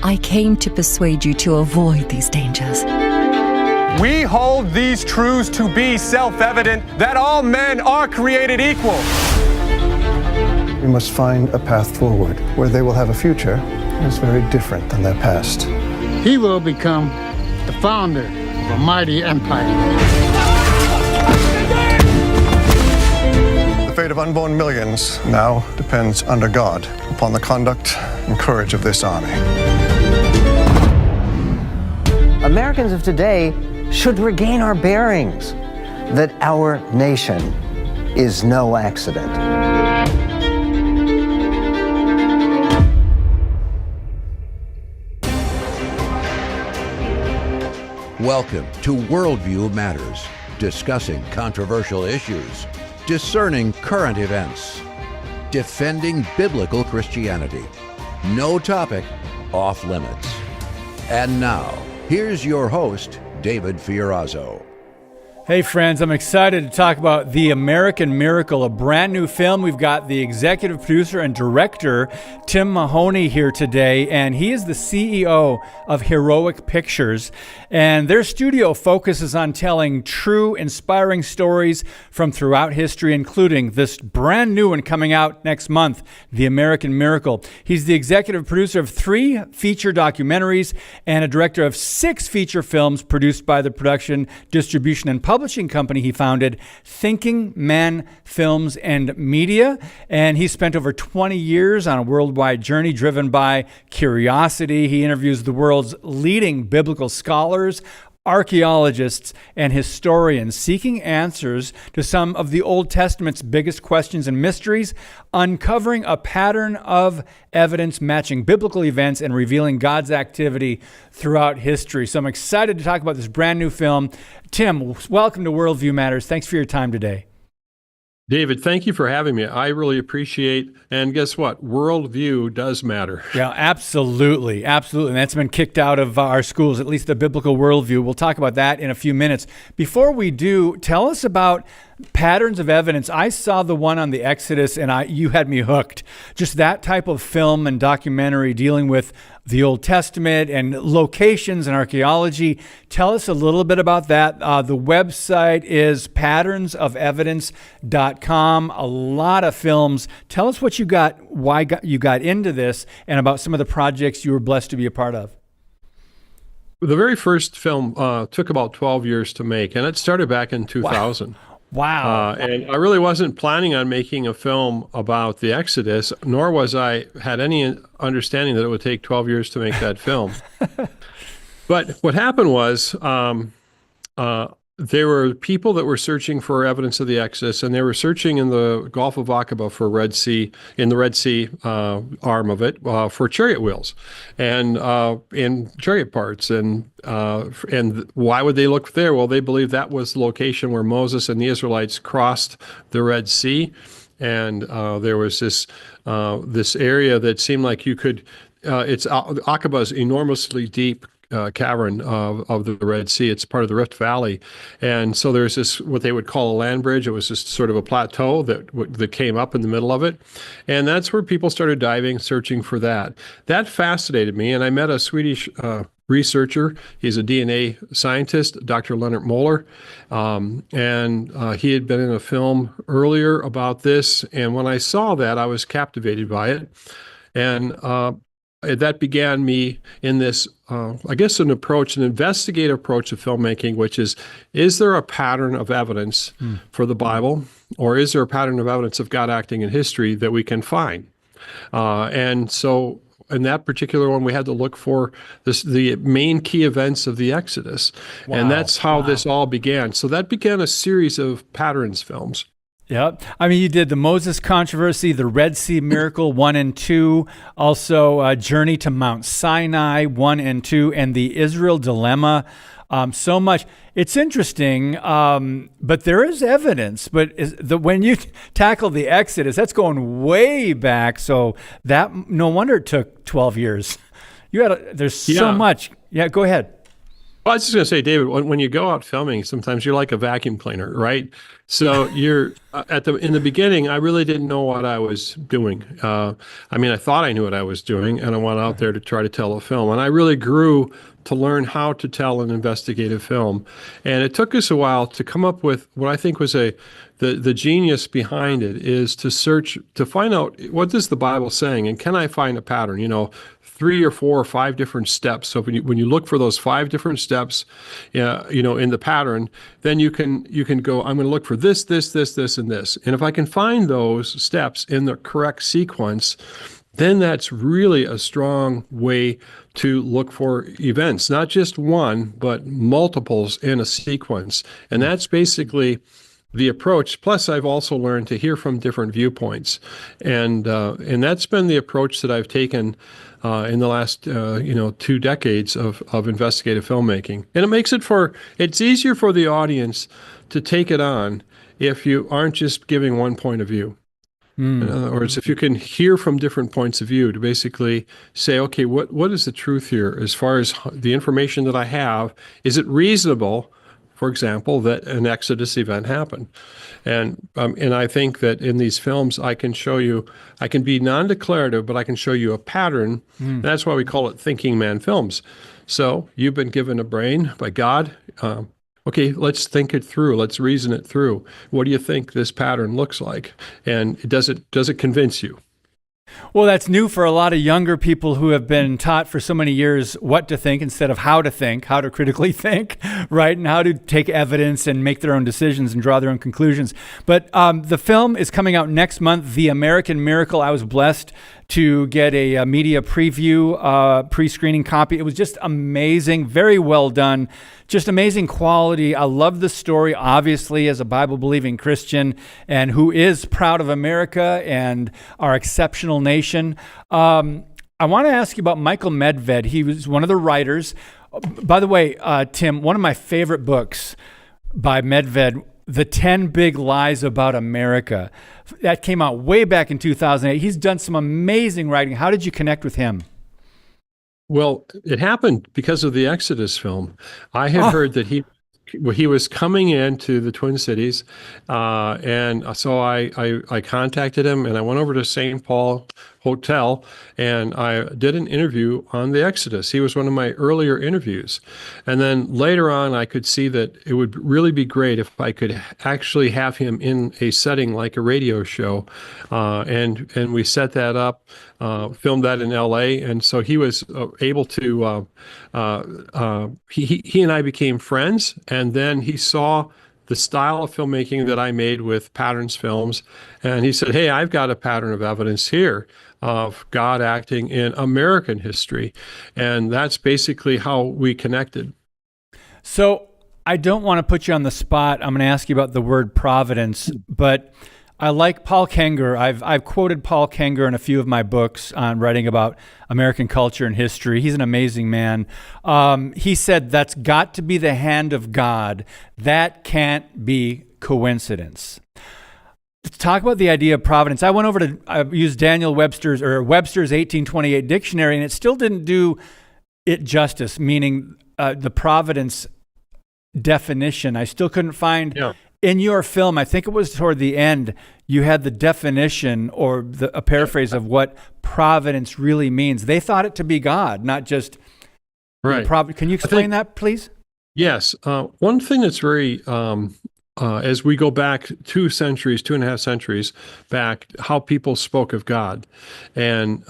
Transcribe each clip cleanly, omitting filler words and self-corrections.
I came to persuade you to avoid these dangers. We hold these truths to be self-evident, that all men are created equal. We must find a path forward where they will have a future that is very different than their past. He will become the founder of a mighty empire. The fate of unborn millions now depends under God upon the conduct and courage of this army. Americans of today should regain our bearings that our nation is no accident. Welcome to Worldview Matters, discussing controversial issues, discerning current events, defending biblical Christianity. No topic off limits. And now, here's your host, David Fiorazzo. Hey friends, I'm excited to talk about The American Miracle, a brand new film. We've got the executive producer and director, Tim Mahoney, here today, and he is the CEO of Heroic Pictures. And their studio focuses on telling true, inspiring stories from throughout history, including this brand new one coming out next month, The American Miracle. He's the executive producer of 3 feature documentaries and a director of 6 feature films produced by the production, distribution, and publishing company he founded, Thinking Man Films and Media. And he spent over 20 years on a worldwide journey driven by curiosity. He interviews the world's leading biblical scholars, archaeologists, and historians, seeking answers to some of the Old Testament's biggest questions and mysteries, uncovering a pattern of evidence matching biblical events and revealing God's activity throughout history. So I'm excited to talk about this brand new film. Tim, welcome to Worldview Matters. Thanks for your time today. David, thank you for having me. I really appreciate, and guess what? Worldview does matter. Yeah, absolutely. Absolutely. And that's been kicked out of our schools, at least the biblical worldview. We'll talk about that in a few minutes. Before we do, tell us about Patterns of Evidence. I saw the one on the Exodus and you had me hooked. Just that type of film and documentary dealing with the Old Testament and locations and archaeology. Tell us a little bit about that. The website is patternsofevidence.com. A lot of films. Tell us what you got, why you got into this, and about some of the projects you were blessed to be a part of. The very first film took about 12 years to make, and it started back in 2000. Wow. And I really wasn't planning on making a film about the Exodus, nor was I had any understanding that it would take 12 years to make that film. But what happened was there were people that were searching for evidence of the Exodus, and they were searching in the Gulf of Aqaba for Red Sea, in the Red Sea arm of it, for chariot wheels and in chariot parts. And why would they look there? Well, they believed that was the location where Moses and the Israelites crossed the Red Sea, and there was this area that seemed like you could. Aqaba is enormously deep cavern of the Red Sea. It's part of the Rift Valley. And so there's this, what they would call a land bridge. It was just sort of a plateau that came up in the middle of it. And that's where people started diving, searching for that. That fascinated me. And I met a Swedish researcher. He's a DNA scientist, Dr. Leonard Moller. And he had been in a film earlier about this. And when I saw that, I was captivated by it. And that began me in this, I guess, an investigative approach to filmmaking, which is there a pattern of evidence for the Bible, or is there a pattern of evidence of God acting in history that we can find? And so in that particular one, we had to look for the main key events of the Exodus. Wow. And that's how this all began. So that began a series of patterns films. Yep. I mean, you did the Moses controversy, the Red Sea miracle 1 and 2, also Journey to Mount Sinai 1 and 2, and the Israel dilemma. So much. It's interesting, but there is evidence. But when you tackle the Exodus, that's going way back. So that no wonder it took 12 years. There's so much. Yeah, go ahead. Well, I was just going to say, David, when you go out filming, sometimes you're like a vacuum cleaner, right? So you're in the beginning, I really didn't know what I was doing. I mean, I thought I knew what I was doing, and I went out there to try to tell a film. And I really grew to learn how to tell an investigative film. And it took us a while to come up with what I think was the genius behind it is to search to find out what is the Bible saying, and can I find a pattern? 3 or 4 or 5 different steps. So when you look for those 5 different steps, in the pattern, then you can go, I'm going to look for this, and this. And if I can find those steps in the correct sequence, then that's really a strong way to look for events, not just one, but multiples in a sequence. And that's basically the approach. Plus, I've also learned to hear from different viewpoints, and that's been the approach that I've taken in the last 2 decades of investigative filmmaking. And it makes it's easier for the audience to take it on if you aren't just giving one point of view. In other words, if you can hear from different points of view to basically say, okay, what is the truth here as far as the information that I have? Is it reasonable, for example, that an Exodus event happened? And I think that in these films, I can be non-declarative, but I can show you a pattern. That's why we call it thinking man films. So you've been given a brain by God. Okay, let's think it through. Let's reason it through. What do you think this pattern looks like? And does it convince you? Well, that's new for a lot of younger people who have been taught for so many years what to think instead of how to think, how to critically think, right? And how to take evidence and make their own decisions and draw their own conclusions. But the film is coming out next month, The American Miracle. I was blessed to get a media preview, pre-screening copy. It was just amazing, very well done, just amazing quality. I love the story, obviously, as a Bible-believing Christian and who is proud of America and our exceptional nation. I want to ask you about Michael Medved. He was one of the writers. By the way, Tim, one of my favorite books by Medved, The 10 Big Lies About America. That came out way back in 2008. He's done some amazing writing. How did you connect with him? Well, it happened because of the Exodus film. I had heard that he was coming into the Twin Cities, and so I contacted him, and I went over to St. Paul Hotel, and I did an interview on the Exodus. He was one of my earlier interviews. And then later on, I could see that it would really be great if I could actually have him in a setting like a radio show. And we set that up, filmed that in LA. And so he was able to, he and I became friends. And then he saw the style of filmmaking that I made with Patterns Films. And he said, hey, I've got a pattern of evidence here of God acting in American history. And that's basically how we connected. So I don't want to put you on the spot. I'm going to ask you about the word providence, but I like Paul Kenger. I've quoted Paul Kenger in a few of my books on writing about American culture and history. He's an amazing man. He said, that's got to be the hand of God. That can't be coincidence. To talk about the idea of providence, I went over to use Daniel Webster's 1828 dictionary, and it still didn't do it justice, meaning the providence definition. I still couldn't find in your film. I think it was toward the end, you had the definition or a paraphrase of what providence really means. They thought it to be God, not just right. Can you explain that, please? Yes. One thing that's very as we go back 2.5 centuries back, how people spoke of God, and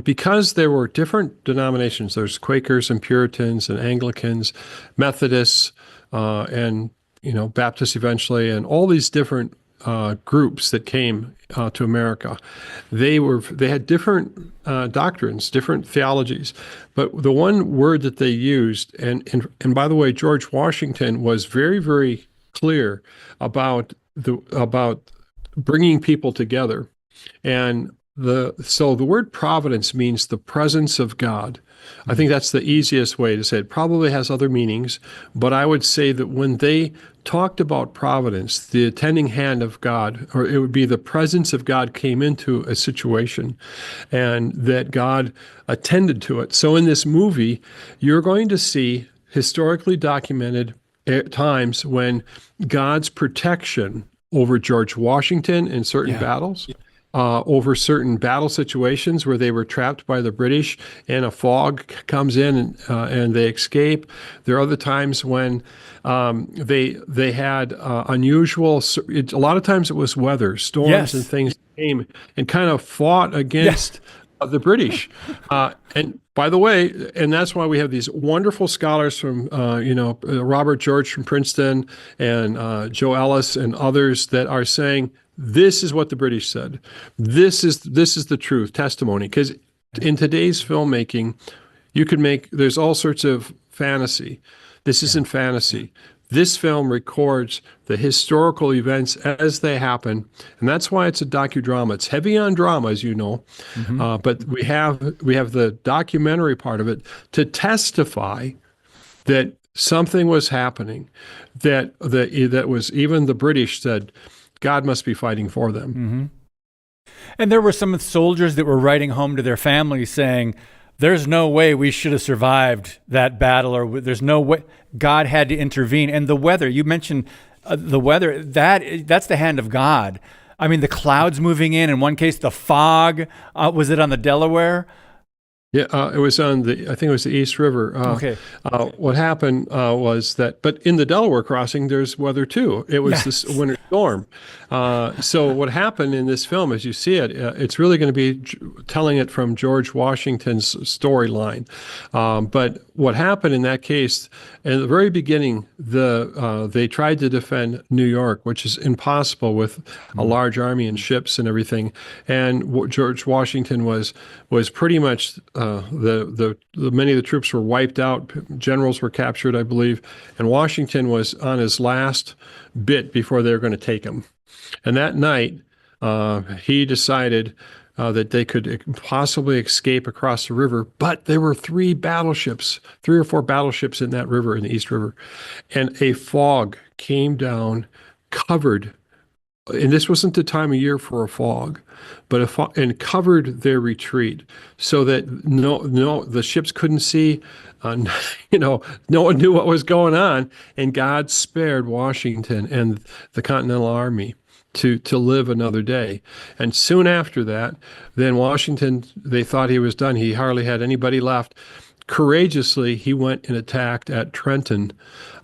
because there were different denominations, there's Quakers and Puritans and Anglicans, Methodists, and Baptists eventually, and all these different groups that came to America. They had different doctrines, different theologies, but the one word that they used, and by the way, George Washington was very, very clear about bringing people together, and so the word providence means the presence of God. I think that's the easiest way to say it. Probably has other meanings, but I would say that when they talked about providence, the attending hand of God, or it would be the presence of God came into a situation and that God attended to it. So in this movie, you're going to see historically documented times when God's protection over George Washington in certain battles, over certain battle situations where they were trapped by the British and a fog comes in and they escape. There are other times when they had unusual, a lot of times it was weather, storms and things came and kind of fought against the British. And by the way, and that's why we have these wonderful scholars from, Robert George from Princeton and Joe Ellis and others that are saying, this is what the British said. This is the truth, testimony. Because in today's filmmaking, there's all sorts of fantasy. This isn't fantasy. This film records the historical events as they happen, and that's why it's a docudrama. It's heavy on drama, as you know, but we have the documentary part of it to testify that something was happening, that was even the British said, God must be fighting for them. And there were some soldiers that were writing home to their families saying, there's no way we should have survived that battle, or there's no way. God had to intervene. And the weather, you mentioned the weather, that's the hand of God. I mean, the clouds moving in one case, the fog, was it on the Delaware? Yeah, it was on I think it was the East River. Okay. What happened was that, but in the Delaware crossing, there's weather too. It was this winter storm. So what happened in this film, as you see it, it's really going to be telling it from George Washington's storyline. But what happened in that case, in the very beginning, they tried to defend New York, which is impossible with a large army and ships and everything. And George Washington was pretty much many of the troops were wiped out. Generals were captured, I believe, and Washington was on his last bit before they were going to take him. And that night, he decided that they could possibly escape across the river, but there were 3 or 4 battleships in that river, in the East River, and a fog came down, covered. And this wasn't the time of year for a fog, but and covered their retreat, so that the ships couldn't see. No one knew what was going on, and God spared Washington and the Continental Army to live another day. And soon after that, then Washington, they thought he was done. He hardly had anybody left. Courageously, he went and attacked at Trenton,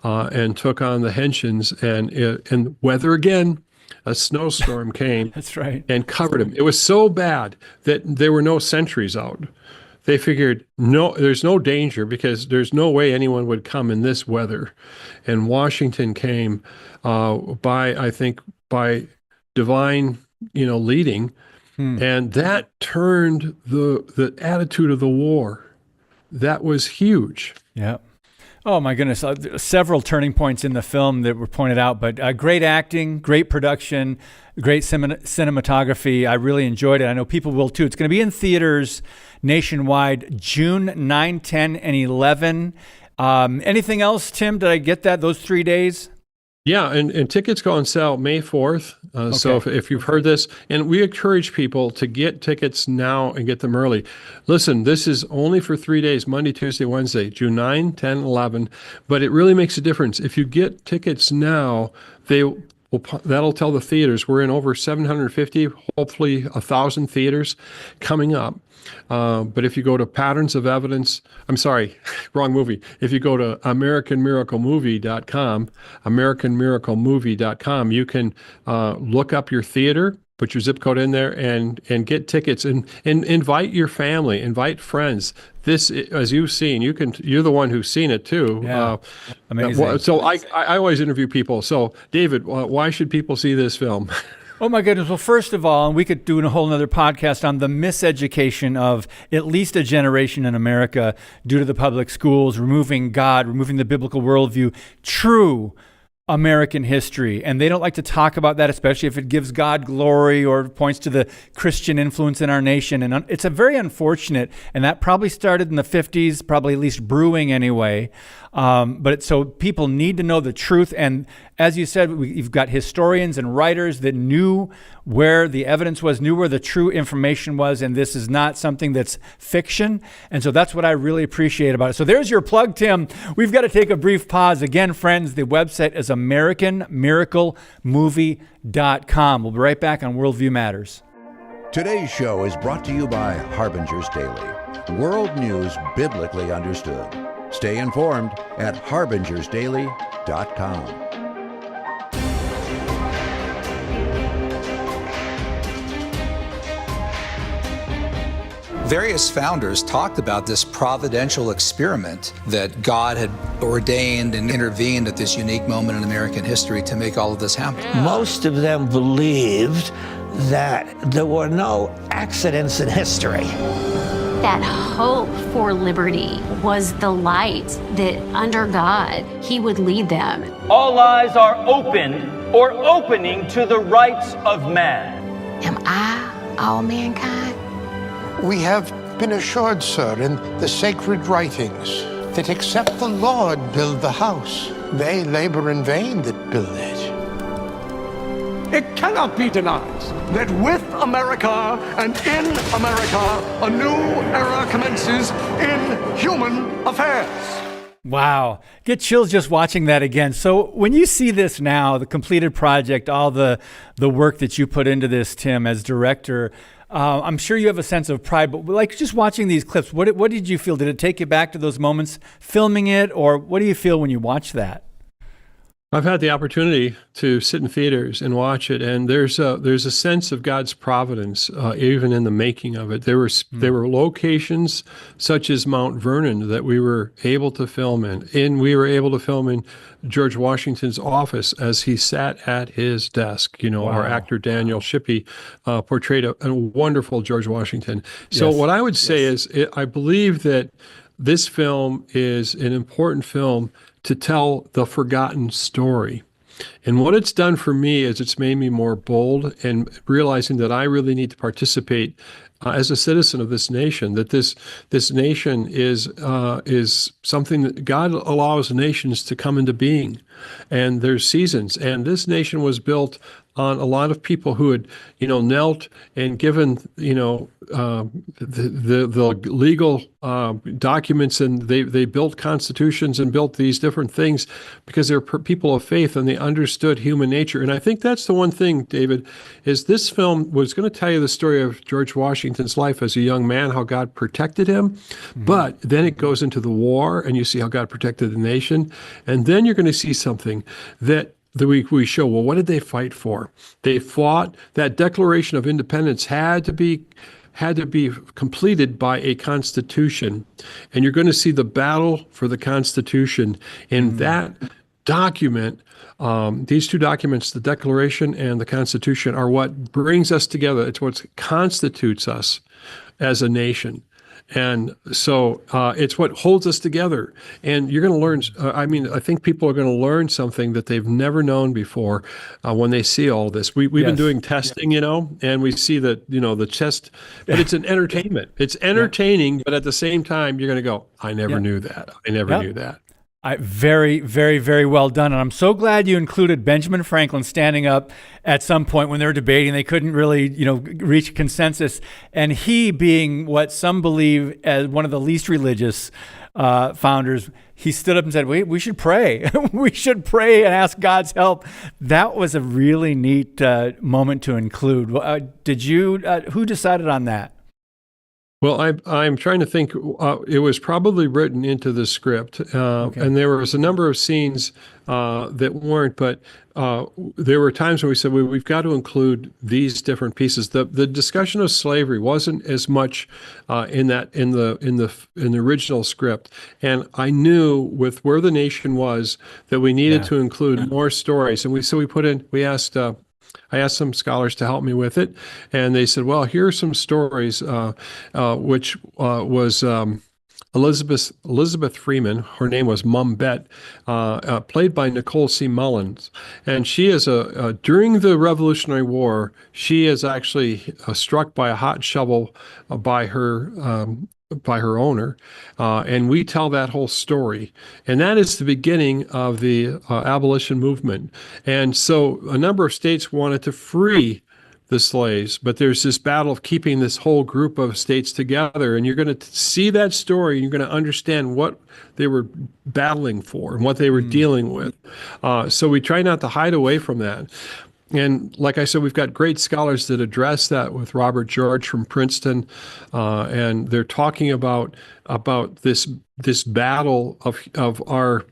and took on the Hessians, and weather again. A snowstorm came. That's right. And covered him. It was so bad that there were no sentries out. They figured, no, there's no danger because there's no way anyone would come in this weather. And Washington came by divine, leading, and that turned the attitude of the war. That was huge. Yeah. Oh my goodness. Several turning points in the film that were pointed out, but great acting, great production, great cinematography. I really enjoyed it. I know people will too. It's going to be in theaters nationwide, June 9, 10, and 11. Anything else, Tim? Did I get that, those 3 days? Yeah, and tickets go on sale May 4th. So if you've heard this, and we encourage people to get tickets now and get them early. Listen, this is only for 3 days, Monday, Tuesday, Wednesday, June 9, 10, 11. But it really makes a difference. If you get tickets now, that'll tell the theaters. We're in over 750, hopefully 1,000 theaters coming up. But if you go to Patterns of Evidence, I'm sorry, wrong movie. If you go to AmericanMiracleMovie.com, you can look up your theater, put your zip code in there, and get tickets, and invite your family, invite friends. This, as you've seen, you're the one who's seen it too. Yeah. Amazing. So I always interview people. So David, why should people see this film? Oh my goodness. Well, first of all, and we could do a whole nother podcast on the miseducation of at least a generation in America due to the public schools, removing God, removing the biblical worldview. True American history, and they don't like to talk about that, especially if it gives God glory or points to the Christian influence in our nation. And it's a very unfortunate, and that probably started in the 50s, probably at least brewing anyway. So people need to know the truth. And as you said, you've got historians and writers that knew where the evidence was, knew where the true information was, and this is not something that's fiction. And so that's what I really appreciate about it. So there's your plug, Tim. We've got to take a brief pause. Again, friends, the website is AmericanMiracleMovie.com. We'll be right back on Worldview Matters. Today's show is brought to you by Harbinger's Daily, world news biblically understood. Stay informed at harbingersdaily.com. Various founders talked about this providential experiment that God had ordained and intervened at this unique moment in American history to make all of this happen. Most of them believed that there were no accidents in history. That hope for liberty was the light that under God, He would lead them. All eyes are open or opening to the rights of man. Am I all mankind? We have been assured, sir, in the sacred writings, that except the Lord build the house, they labor in vain that build it. It cannot be denied that with America and in America, a new era commences in human affairs. Wow. Get chills just watching that again. So when you see this now, the completed project, all the work that you put into this, Tim, as director, I'm sure you have a sense of pride, but like just watching these clips, what did you feel? Did it take you back to those moments filming it, or what do you feel when you watch that? I've had the opportunity to sit in theaters and watch it, and there's a sense of God's providence even in the making of it. There were locations such as Mount Vernon that we were able to film in, and we were able to film in George Washington's office as he sat at his desk. Wow. Our actor Daniel Shippey portrayed a wonderful George Washington. So what I would say is I believe that this film is an important film to tell the forgotten story. And what it's done for me is it's made me more bold and realizing that I really need to participate as a citizen of this nation, that this nation is something that God allows nations to come into being. And there's seasons. And this nation was built on a lot of people who had, knelt and given, the legal documents, and they built constitutions and built these different things because they're people of faith and they understood human nature. And I think that's the one thing, David, is this film was going to tell you the story of George Washington's life as a young man, how God protected him. Mm-hmm. But then it goes into the war and you see how God protected the nation. And then you're going to see something that we show, well, what did they fight for? They fought. That Declaration of Independence had to be completed by a constitution. And you're going to see the battle for the Constitution. In that document, these two documents, the Declaration and the Constitution, are what brings us together. It's what constitutes us as a nation. And so it's what holds us together. And you're going to learn, I think people are going to learn something that they've never known before when they see all this. We've been doing testing, and we see that, the chest, but it's an entertainment. It's entertaining, but at the same time, you're going to go, I never knew that. I never knew that. Very, very, very well done. And I'm so glad you included Benjamin Franklin standing up at some point when they were debating. They couldn't really, reach consensus. And he, being what some believe as one of the least religious founders, he stood up and said, we should pray. We should pray and ask God's help. That was a really neat moment to include. Who decided on that? Well, I'm trying to think. It was probably written into the script, and there was a number of scenes that weren't. But there were times when we said we've got to include these different pieces. The discussion of slavery wasn't as much in the original script, and I knew with where the nation was that we needed to include more stories, and I asked some scholars to help me with it, and they said, well, here are some stories, which was Elizabeth Freeman. Her name was Mum Bet, played by Nicole C. Mullins. And she is during the Revolutionary War, she is actually struck by a hot shovel by her owner, and we tell that whole story. And that is the beginning of the abolition movement. And so a number of states wanted to free the slaves, but there's this battle of keeping this whole group of states together. And you're going to see that story, and you're going to understand what they were battling for and what they were dealing with. So we try not to hide away from that. And like I said, we've got great scholars that address that with Robert George from Princeton, and they're talking about this battle of our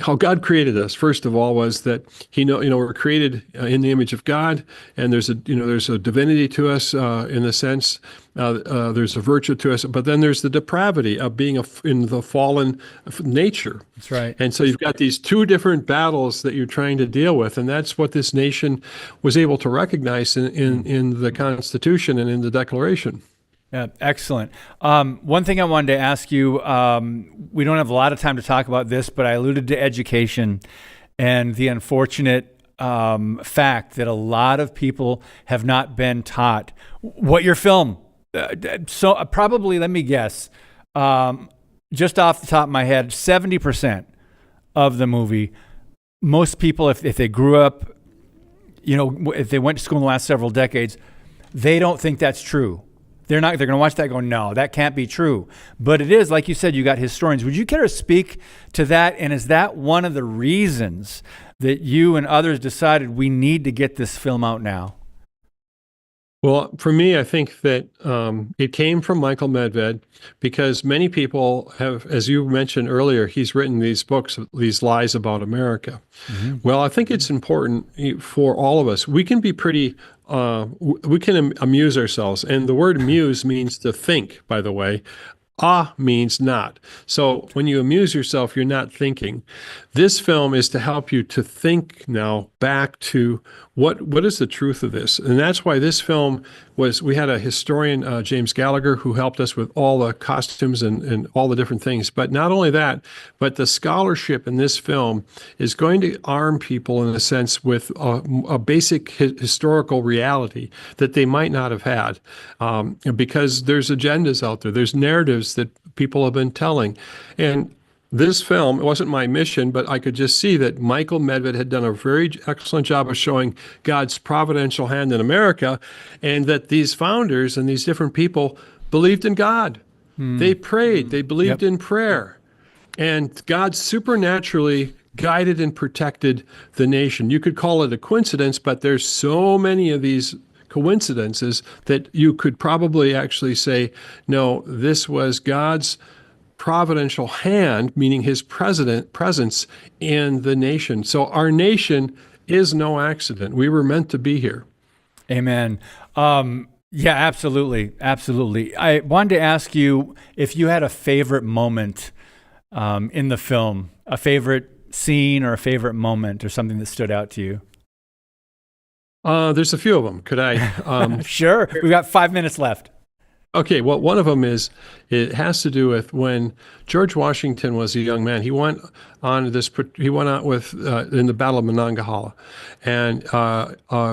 how God created us. First of all, was that we're created in the image of God, and there's a divinity to us in the sense there's a virtue to us, but then there's the depravity of being in the fallen nature. That's right. And so you've got these two different battles that you're trying to deal with, and that's what this nation was able to recognize in the Constitution and in the Declaration. Yeah, excellent. One thing I wanted to ask you, we don't have a lot of time to talk about this, but I alluded to education and the unfortunate fact that a lot of people have not been taught what your film. So probably, let me guess, just off the top of my head, 70% of the movie, most people, if they grew up, if they went to school in the last several decades, they don't think that's true. They're going to watch that and go, no, that can't be true. But it is, like you said, you got historians. Would you care to speak to that? And is that one of the reasons that you and others decided we need to get this film out now? Well, for me, I think that it came from Michael Medved, because many people have, as you mentioned earlier, he's written these books, these lies about America. Mm-hmm. Well, I think it's important for all of us. We can be pretty, we can amuse ourselves. And the word amuse means to think, by the way. Means not. So when you amuse yourself, you're not thinking. This film is to help you to think now back to what is the truth of this. And that's why this film we had a historian, James Gallagher, who helped us with all the costumes and all the different things. But not only that, but the scholarship in this film is going to arm people in a sense with a basic historical reality that they might not have had, because there's agendas out there. There's narratives that people have been telling. And this film, it wasn't my mission, but I could just see that Michael Medved had done a very excellent job of showing God's providential hand in America, and that these founders and these different people believed in God. They prayed. They believed in prayer. And God supernaturally guided and protected the nation. You could call it a coincidence, but there's so many of these coincidences that you could probably actually say, no, this was God's providential hand, meaning his presence in the nation. So our nation is no accident. We were meant to be here. Amen. Yeah, absolutely. Absolutely. I wanted to ask you if you had a favorite moment in the film, a favorite scene or a favorite moment or something that stood out to you. There's a few of them. Could I? Sure. We've got 5 minutes left. Okay, well, one of them it has to do with when George Washington was a young man. He went out with in the Battle of Monongahela, and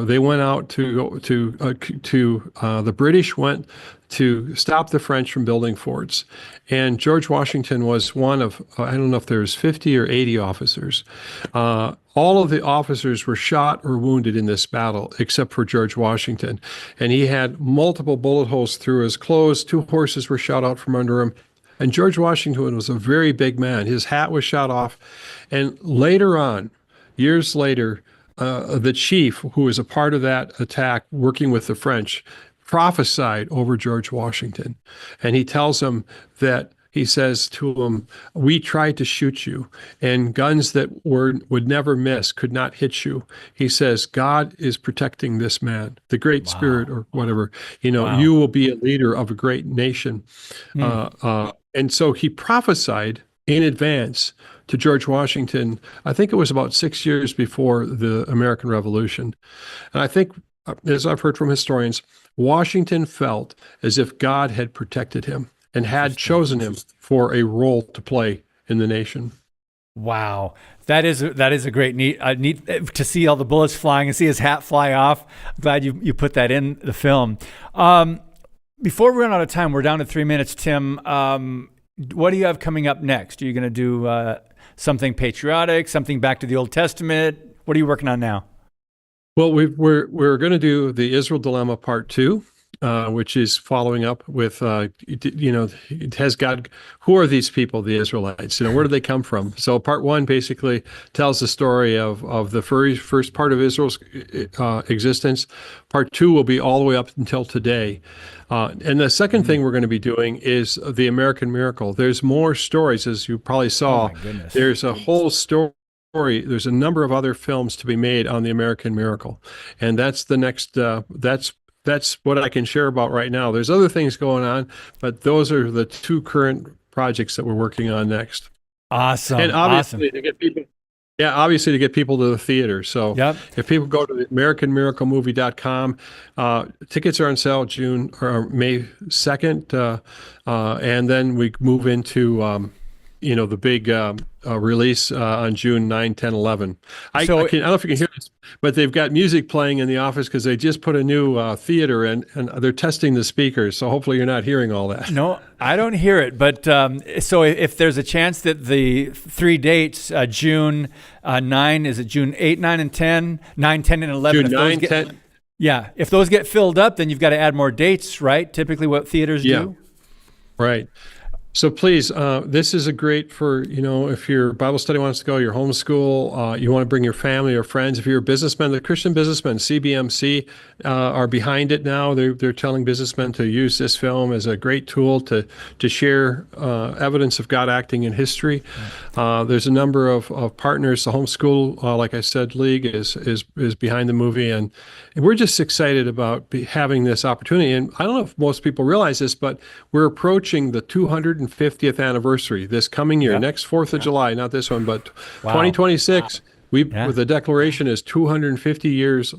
they went out to the British went to stop the French from building forts. And George Washington was one of, I don't know if there was 50 or 80 officers. All of the officers were shot or wounded in this battle, except for George Washington. And he had multiple bullet holes through his clothes. 2 horses were shot out from under him. And George Washington was a very big man. His hat was shot off. And later on, years later, the chief, who was a part of that attack, working with the French, prophesied over George Washington. And he tells him that, he says to him, we tried to shoot you, and guns that would never miss could not hit you. He says, God is protecting this man, the Great Spirit or whatever. You will be a leader of a great nation. And so he prophesied in advance to George Washington. I think it was about 6 years before the American Revolution. And I think, as I've heard from historians, Washington felt as if God had protected him. and had chosen him for a role to play in the nation. Wow. That is a great neat to see all the bullets flying and see his hat fly off. I'm glad you put that in the film. Before we run out of time, we're down to 3 minutes, Tim. What do you have coming up next? Are you going to do something patriotic, something back to the Old Testament? What are you working on now? Well, we're going to do the Israel Dilemma Part 2, which is following up with, it has God. Who are these people, the Israelites? Where do they come from? So Part 1 basically tells the story of the first part of Israel's existence. Part 2 will be all the way up until today. And the second thing we're going to be doing is the American Miracle. There's more stories, as you probably saw. Oh my goodness. There's a whole story. There's a number of other films to be made on the American Miracle, and that's the next. That's what I can share about right now. There's other things going on, but those are the 2 current projects that we're working on next. Awesome. And obviously to get people to the theater. So if people go to AmericanMiracleMovie.com, tickets are on sale May 2nd, and then we move into the big release on June 9, 10, 11. I don't know if you can hear this, but they've got music playing in the office because they just put a new theater in, and they're testing the speakers. So hopefully you're not hearing all that. No, I don't hear it. But so if there's a chance that the 3 dates, June 9, is it June 8, 9, and 10? 9, 10, and 11. June 9, 10. Yeah. If those get filled up, then you've got to add more dates, right? Typically what theaters do. Right. So please, this is a great for, if your Bible study wants to go, your homeschool, you want to bring your family or friends. If you're a businessman, the Christian businessmen, CBMC, are behind it now. They're telling businessmen to use this film as a great tool to share evidence of God acting in history. There's a number of partners. The Homeschool, like I said, League is behind the movie, and we're just excited about having this opportunity. And I don't know if most people realize this, but we're approaching the 250th anniversary this coming year, next 4th of July, not this one, but 2026. The declaration is 250 years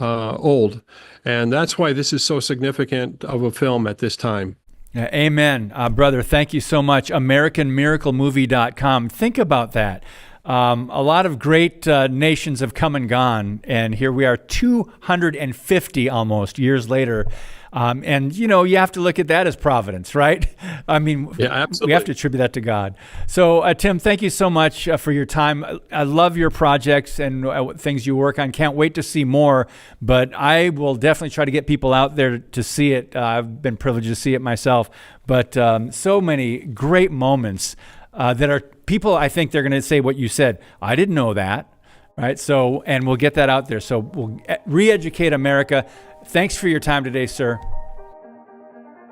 old, and that's why this is so significant of a film at this time. Amen. Brother, thank you so much. AmericanMiracleMovie.com. Think about that. A lot of great nations have come and gone, and here we are 250 almost years later. And, you have to look at that as providence, right? I mean, we have to attribute that to God. So, Tim, thank you so much for your time. I love your projects and things you work on. Can't wait to see more, but I will definitely try to get people out there to see it. I've been privileged to see it myself, but so many great moments that are people, I think they're going to say what you said. I didn't know that, right? So, and we'll get that out there. So we'll re-educate America. Thanks for your time today, sir.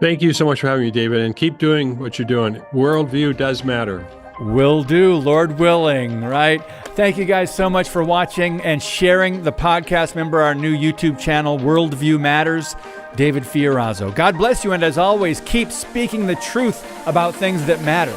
Thank you so much for having me, David, and keep doing what you're doing. Worldview does matter. Will do, Lord willing, right? Thank you guys so much for watching and sharing the podcast. Remember our new YouTube channel, Worldview Matters, David Fiorazo. God bless you, and as always, keep speaking the truth about things that matter.